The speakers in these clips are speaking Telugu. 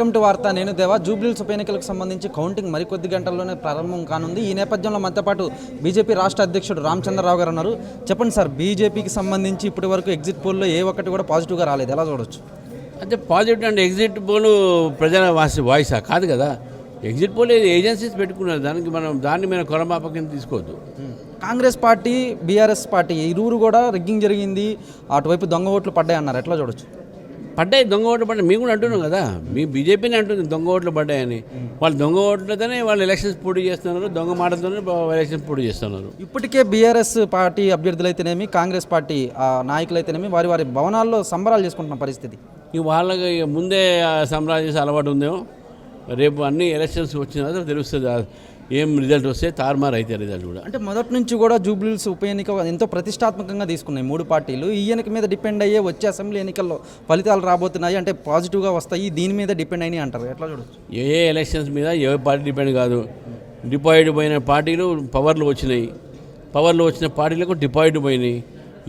వెల్కమ్ వార్త నేను దేవా. జూబ్లీహిల్స్ ఉప ఎన్నికలకు సంబంధించి కౌంటింగ్ మరికొద్ది గంటల్లోనే ప్రారంభం కానుంది. ఈ నేపథ్యంలో మనతో పాటు బీజేపీ రాష్ట్ర అధ్యక్షుడు రామచంద్రరావు గారు ఉన్నారు. చెప్పండి సార్, బీజేపీకి సంబంధించి ఇప్పటి వరకు ఎగ్జిట్ పోల్లో ఏ ఒక్కటి కూడా పాజిటివ్గా రాలేదు, ఎలా చూడొచ్చు? అంటే పాజిటివ్ అంటే ఎగ్జిట్ పోల్ ప్రజల వాయిసా కాదు కదా. ఎగ్జిట్ పోల్ ఏజెన్సీస్ పెట్టుకున్నారు, దాన్ని మనం కొరమాపకం తీసుకోవద్దు. కాంగ్రెస్ పార్టీ, బీఆర్ఎస్ పార్టీ ఇరువురు కూడా రిగ్గింగ్ జరిగింది, అటువైపు దొంగ ఓట్లు పడ్డాయి అన్నారు, ఎట్లా చూడొచ్చు? పడ్డాయి, దొంగ ఓట్లు పడ్డాయి. మేము కూడా అంటున్నాం కదా, మీ బీజేపీని అంటుంది దొంగ ఓట్లు పడ్డాయని. వాళ్ళు దొంగ ఓట్లతోనే వాళ్ళు ఎలక్షన్స్ పోటీ చేస్తున్నారు, దొంగ మాటలతోనే ఎలక్షన్స్ పోటీ చేస్తున్నారు. ఇప్పటికే బీఆర్ఎస్ పార్టీ అభ్యర్థులైతేనేమి, కాంగ్రెస్ పార్టీ నాయకులైతేనేమి వారి భవనాల్లో సంబరాలు చేసుకుంటున్న పరిస్థితి. ఇక వాళ్ళకి ముందే సంబరాలు చేసే అలవాటు ఉందేమో. రేపు అన్ని ఎలక్షన్స్ వచ్చిన తర్వాత తెలుస్తుంది ఏం రిజల్ట్ వస్తే, తారుమారు అయితే రిజల్ట్ కూడా. అంటే మొదటి నుంచి కూడా జూబ్లీహిల్స్ ఉప ఎన్నిక ఎంతో ప్రతిష్టాత్మకంగా తీసుకున్నాయి మూడు పార్టీలు. ఈ ఎన్నిక మీద డిపెండ్ అయ్యే వచ్చే అసెంబ్లీ ఎన్నికల్లో ఫలితాలు రాబోతున్నాయి, అంటే పాజిటివ్గా వస్తాయి, దీని మీద డిపెండ్ అయినాయి అంటారు, ఎట్లా చూడొచ్చు? ఏ ఎలక్షన్స్ మీద ఏ పార్టీ డిపెండ్ కాదు. డిపాజిట్ పోయిన పార్టీలు పవర్లో వచ్చినాయి, పవర్లో వచ్చిన పార్టీలకు డిపాజిట్ పోయినాయి.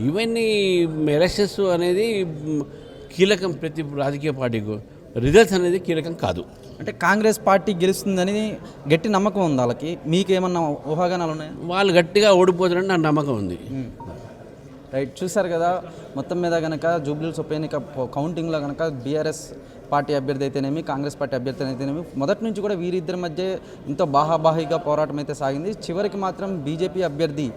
ఇవన్నీ ఎలక్షన్స్ అనేది కీలకం ప్రతి రాజకీయ పార్టీకు. రిజల్ట్స్ అనేది కీలకం కాదు. అంటే కాంగ్రెస్ పార్టీ గెలుస్తుందని గట్టి నమ్మకం ఉంది వాళ్ళకి, మీకేమన్నా ఊహాగానాలు ఉన్నాయా? వాళ్ళు గట్టిగా ఓడిపోతారని నాకు నమ్మకం ఉంది. రైట్, చూశారు కదా. మొత్తం మీద కనుక జూబ్లీహిల్స్ ఉప ఎన్నిక కౌంటింగ్లో కనుక బీఆర్ఎస్ పార్టీ అభ్యర్థి అయితేనేమి, కాంగ్రెస్ పార్టీ అభ్యర్థి అయితేనేమి మొదటి నుంచి కూడా వీరిద్దరి మధ్య ఎంతో బాహాబాహిగా పోరాటం అయితే సాగింది. చివరికి మాత్రం బీజేపీ అభ్యర్థి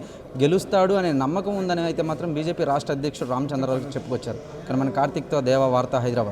గెలుస్తాడు అనే నమ్మకం ఉందని అయితే మాత్రం బీజేపీ రాష్ట్ర అధ్యక్షుడు రామచంద్రరావు చెప్పుకొచ్చారు. కానీ మన కార్తీక్తో దేవా వార్త, హైదరాబాద్.